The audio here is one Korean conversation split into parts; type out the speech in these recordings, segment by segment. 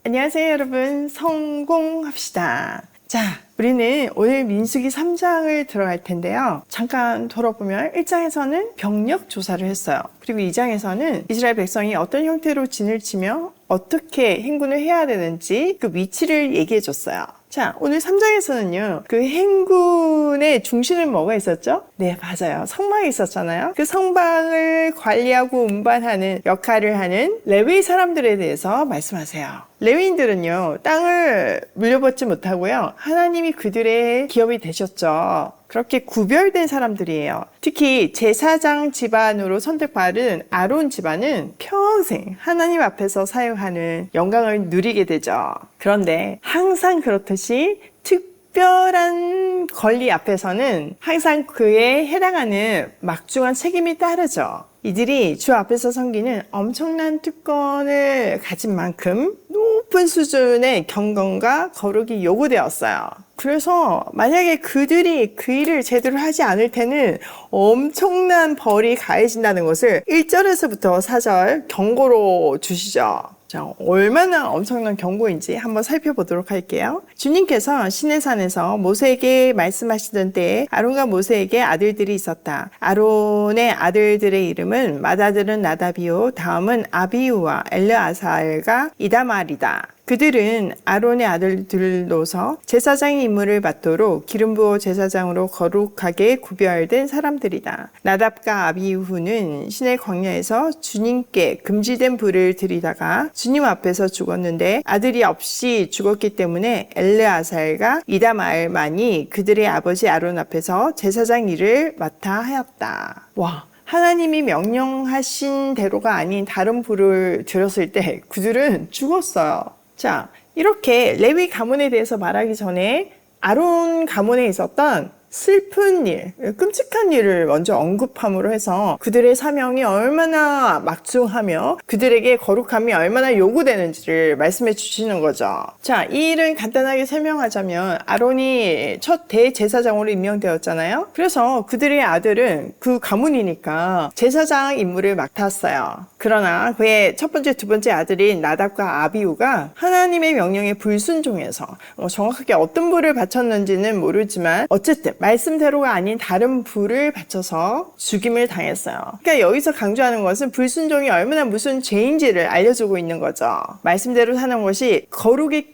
안녕하세요 여러분, 성공합시다. 자, 우리는 오늘 민수기 3장을 들어갈 텐데요. 잠깐 돌아보면 1장에서는 병력 조사를 했어요. 그리고 2장에서는 이스라엘 백성이 어떤 형태로 진을 치며 어떻게 행군을 해야 되는지 그 위치를 얘기해 줬어요. 자, 오늘 3장에서는요, 그 행군의 중심은 뭐가 있었죠? 네, 맞아요. 성막이 있었잖아요. 그 성막을 관리하고 운반하는 역할을 하는 레위 사람들에 대해서 말씀하세요. 레위인들은요, 땅을 물려받지 못하고요, 하나님이 그들의 기업이 되셨죠. 그렇게 구별된 사람들이에요. 특히 제사장 집안으로 선택받은 아론 집안은 평생 하나님 앞에서 사용하는 영광을 누리게 되죠. 그런데 항상 그렇듯이 특별한 권리 앞에서는 항상 그에 해당하는 막중한 책임이 따르죠. 이들이 주 앞에서 섬기는 엄청난 특권을 가진 만큼 높은 수준의 경건과 거룩이 요구되었어요. 그래서 만약에 그들이 그 일을 제대로 하지 않을 때는 엄청난 벌이 가해진다는 것을 1절에서부터 4절 경고로 주시죠. 자, 얼마나 엄청난 경고인지 한번 살펴보도록 할게요. 주님께서 시내산에서 모세에게 말씀하시던 때에 아론과 모세에게 아들들이 있었다. 아론의 아들들의 이름은 맏아들은 나답이요, 다음은 아비우와 엘르아살과 이다말이다. 그들은 아론의 아들들로서 제사장의 임무를 받도록 기름 부어 제사장으로 거룩하게 구별된 사람들이다. 나답과 아비후는 시내 광야에서 주님께 금지된 불을 들이다가 주님 앞에서 죽었는데 아들이 없이 죽었기 때문에 엘르아살과 이다말만이 그들의 아버지 아론 앞에서 제사장 일을 맡아 하였다. 와, 하나님이 명령하신 대로가 아닌 다른 불을 들였을 때 그들은 죽었어요. 자, 이렇게 레위 가문에 대해서 말하기 전에 아론 가문에 있었던 슬픈 일, 끔찍한 일을 먼저 언급함으로 해서 그들의 사명이 얼마나 막중하며 그들에게 거룩함이 얼마나 요구되는지를 말씀해 주시는 거죠. 자, 이 일을 간단하게 설명하자면 아론이 첫 대제사장으로 임명되었잖아요. 그래서 그들의 아들은 그 가문이니까 제사장 임무를 맡았어요. 그러나 그의 첫 번째, 두 번째 아들인 나답과 아비후가 하나님의 명령에 불순종해서 정확하게 어떤 불을 바쳤는지는 모르지만 어쨌든 말씀대로가 아닌 다른 불을 바쳐서 죽임을 당했어요. 그러니까 여기서 강조하는 것은 불순종이 얼마나 무슨 죄인지를 알려주고 있는 거죠. 말씀대로 사는 것이 거룩의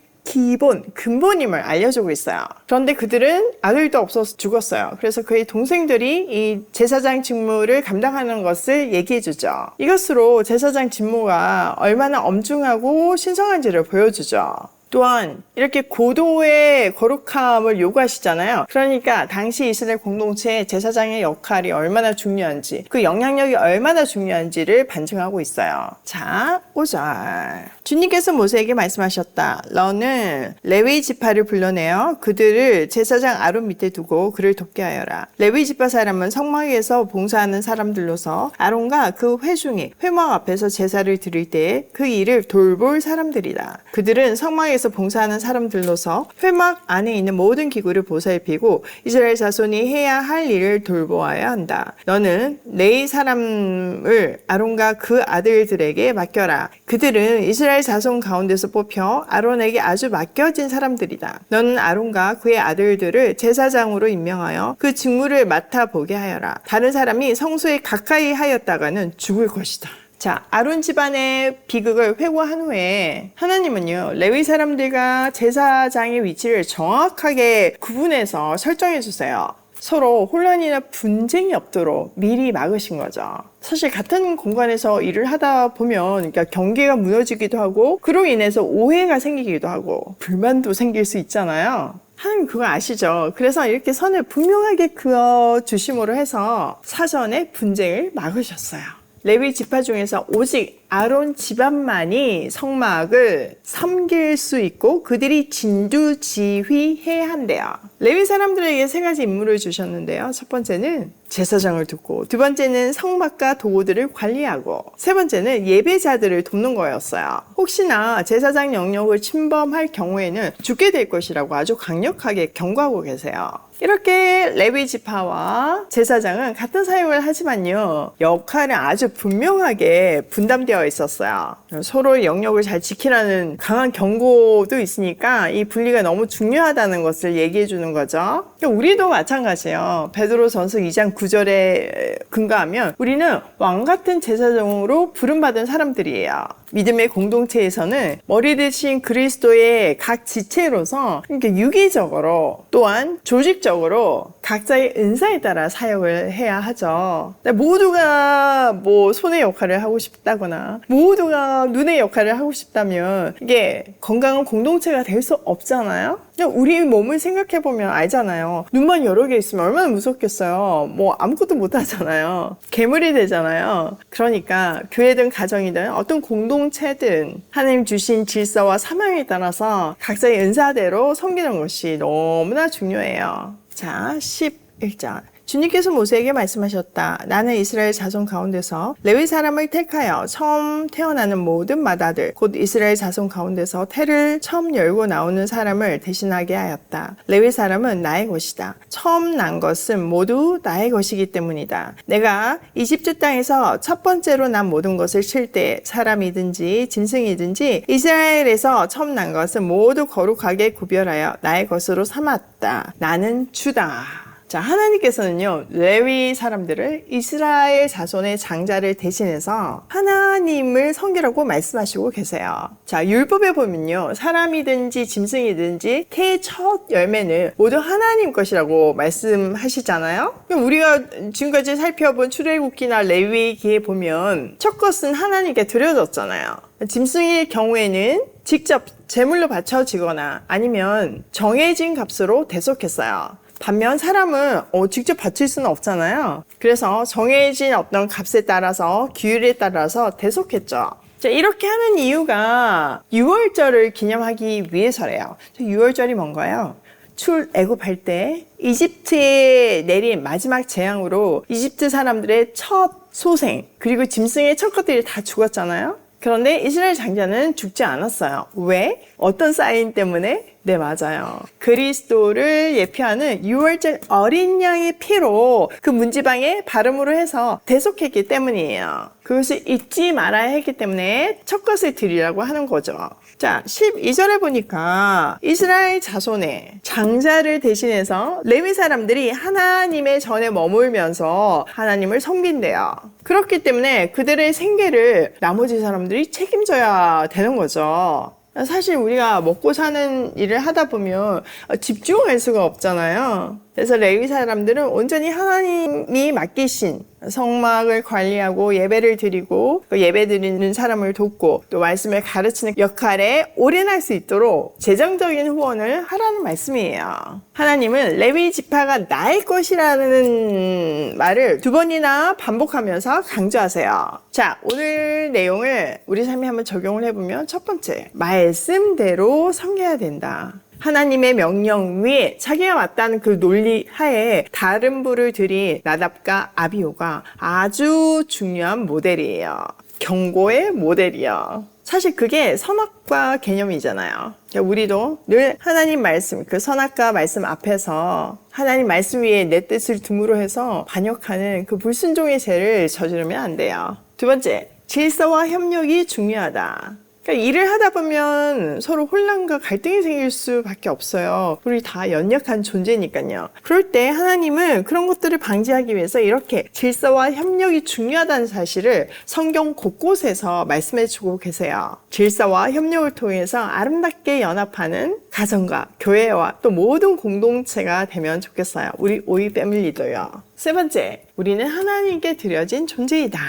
근본임을 알려주고 있어요. 그런데 그들은 아들도 없어서 죽었어요. 그래서 그의 동생들이 이 제사장 직무를 감당하는 것을 얘기해주죠. 이것으로 제사장 직무가 얼마나 엄중하고 신성한지를 보여주죠. 또한 이렇게 고도의 거룩함을 요구하시잖아요. 그러니까 당시 이스라엘 공동체의 제사장의 역할이 얼마나 중요한지, 그 영향력이 얼마나 중요한지를 반증하고 있어요. 자, 5절. 주님께서 모세에게 말씀하셨다. 너는 레위 지파를 불러내어 그들을 제사장 아론 밑에 두고 그를 돕게 하여라. 레위 지파 사람은 성막에서 봉사하는 사람들로서 아론과 그 회중이 회막 앞에서 제사를 드릴 때에 그 일을 돌볼 사람들이다. 그들은 성막에서 봉사하는 사람들로서 회막 안에 있는 모든 기구를 보살피고 이스라엘 자손이 해야 할 일을 돌보아야 한다. 너는 레위 사람을 아론과 그 아들들에게 맡겨라. 그들은 이스라엘 자손 가운데서 뽑혀 아론에게 아주 맡겨진 사람들이다. 너는 아론과 그의 아들들을 제사장으로 임명하여 그 직무를 맡아보게 하여라. 다른 사람이 성소에 가까이 하였다가는 죽을 것이다. 자, 아론 집안의 비극을 회고한 후에 하나님은요, 레위 사람들과 제사장의 위치를 정확하게 구분해서 설정해 주세요. 서로 혼란이나 분쟁이 없도록 미리 막으신 거죠. 사실 같은 공간에서 일을 하다 보면 그러니까 경계가 무너지기도 하고 그로 인해서 오해가 생기기도 하고 불만도 생길 수 있잖아요. 하나님 그거 아시죠? 그래서 이렇게 선을 분명하게 그어 주심으로 해서 사전에 분쟁을 막으셨어요. 레위 지파 중에서 오직 아론 집안만이 성막을 섬길 수 있고 그들이 진두지휘해야 한대요. 레위 사람들에게 세 가지 임무를 주셨는데요. 첫 번째는 제사장을 돕고, 두 번째는 성막과 도구들을 관리하고, 세 번째는 예배자들을 돕는 거였어요. 혹시나 제사장 영역을 침범할 경우에는 죽게 될 것이라고 아주 강력하게 경고하고 계세요. 이렇게 레위 지파와 제사장은 같은 사역을 하지만요, 역할은 아주 분명하게 분담되어 있었어요. 서로의 영역을 잘 지키라는 강한 경고도 있으니까 이 분리가 너무 중요하다는 것을 얘기해 주는 거죠. 우리도 마찬가지예요. 베드로전서 2장 9절에 근거하면 우리는 왕 같은 제사장으로 부름받은 사람들이에요. 믿음의 공동체에서는 머리 대신 그리스도의 각 지체로서 이렇게 유기적으로 또한 조직적으로 각자의 은사에 따라 사역을 해야 하죠. 모두가 뭐 손의 역할을 하고 싶다거나 모두가 눈의 역할을 하고 싶다면 이게 건강한 공동체가 될 수 없잖아요. 그냥 우리 몸을 생각해 보면 알잖아요. 눈만 여러 개 있으면 얼마나 무섭겠어요. 뭐 아무것도 못 하잖아요. 괴물이 되잖아요. 그러니까 교회든 가정이든 어떤 공동체든 하나님 주신 질서와 사명에 따라서 각자의 은사대로 섬기는 것이 너무나 중요해요. 자, 11절. 주님께서 모세에게 말씀하셨다. 나는 이스라엘 자손 가운데서 레위 사람을 택하여 처음 태어나는 모든 맏아들 곧 이스라엘 자손 가운데서 태를 처음 열고 나오는 사람을 대신하게 하였다. 레위 사람은 나의 것이다. 처음 난 것은 모두 나의 것이기 때문이다. 내가 이집트 땅에서 첫 번째로 난 모든 것을 칠 때 사람이든지 짐승이든지 이스라엘에서 처음 난 것은 모두 거룩하게 구별하여 나의 것으로 삼았다. 나는 주다. 자, 하나님께서는요, 레위 사람들을 이스라엘 자손의 장자를 대신해서 하나님을 섬기라고 말씀하시고 계세요. 자, 율법에 보면요, 사람이든지 짐승이든지 태의 첫 열매는 모두 하나님 것이라고 말씀하시잖아요. 우리가 지금까지 살펴본 출애굽기나 레위기에 보면 첫 것은 하나님께 드려졌잖아요. 짐승의 경우에는 직접 제물로 바쳐지거나 아니면 정해진 값으로 대속했어요. 반면 사람은 직접 바칠 수는 없잖아요. 그래서 정해진 어떤 값에 따라서 규율에 따라서 대속했죠. 자, 이렇게 하는 이유가 유월절을 기념하기 위해서래요. 유월절이 뭔가요? 출애굽할 때 이집트에 내린 마지막 재앙으로 이집트 사람들의 첫 소생 그리고 짐승의 첫 것들이 다 죽었잖아요. 그런데 이스라엘 장자는 죽지 않았어요. 왜? 어떤 사인 때문에? 네, 맞아요. 그리스도를 예표하는 유월절 어린 양의 피로 그 문지방에 발음으로 해서 대속했기 때문이에요. 그것을 잊지 말아야 했기 때문에 첫 것을 드리라고 하는 거죠. 자, 12절에 보니까 이스라엘 자손의 장자를 대신해서 레위 사람들이 하나님의 전에 머물면서 하나님을 섬긴대요. 그렇기 때문에 그들의 생계를 나머지 사람들이 책임져야 되는 거죠. 사실 우리가 먹고 사는 일을 하다 보면 집중할 수가 없잖아요. 그래서 레위 사람들은 온전히 하나님이 맡기신 성막을 관리하고 예배를 드리고 예배 드리는 사람을 돕고 또 말씀을 가르치는 역할에 올인할 수 있도록 재정적인 후원을 하라는 말씀이에요. 하나님은 레위 지파가 나의 것이라는 말을 두 번이나 반복하면서 강조하세요. 자, 오늘 내용을 우리 삶에 한번 적용을 해보면 첫 번째, 말씀대로 섬겨야 된다. 하나님의 명령 위에 자기가 맞다는 그 논리 하에 다른 부를 들인 나답과 아비후가 아주 중요한 모델이에요. 경고의 모델이요. 사실 그게 선악과 개념이잖아요. 그러니까 우리도 늘 하나님 말씀, 그 선악과 말씀 앞에서 하나님 말씀 위에 내 뜻을 듬으로 해서 반역하는 그 불순종의 죄를 저지르면 안 돼요. 두 번째, 질서와 협력이 중요하다. 그러니까 일을 하다 보면 서로 혼란과 갈등이 생길 수밖에 없어요. 우리 다 연약한 존재니까요. 그럴 때 하나님은 그런 것들을 방지하기 위해서 이렇게 질서와 협력이 중요하다는 사실을 성경 곳곳에서 말씀해 주고 계세요. 질서와 협력을 통해서 아름답게 연합하는 가정과 교회와 또 모든 공동체가 되면 좋겠어요. 우리 오이 패밀리도요. 세 번째, 우리는 하나님께 드려진 존재이다.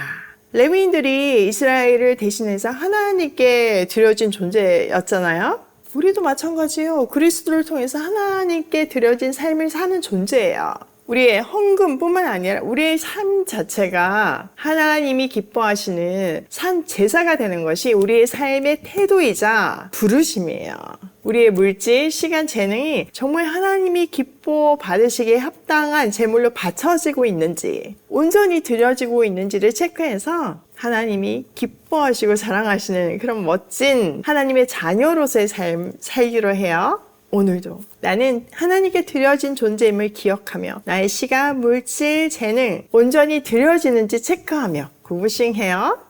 레위인들이 이스라엘을 대신해서 하나님께 드려진 존재였잖아요. 우리도 마찬가지예요. 그리스도를 통해서 하나님께 드려진 삶을 사는 존재예요. 우리의 헌금뿐만 아니라 우리의 삶 자체가 하나님이 기뻐하시는 산 제사가 되는 것이 우리의 삶의 태도이자 부르심이에요. 우리의 물질, 시간, 재능이 정말 하나님이 기뻐 받으시기에 합당한 제물로 바쳐지고 있는지, 온전히 드려지고 있는지를 체크해서 하나님이 기뻐하시고 사랑하시는 그런 멋진 하나님의 자녀로서의 삶 살기로 해요. 오늘도 나는 하나님께 드려진 존재임을 기억하며 나의 시간, 물질, 재능 온전히 드려지는지 체크하며 구부싱해요.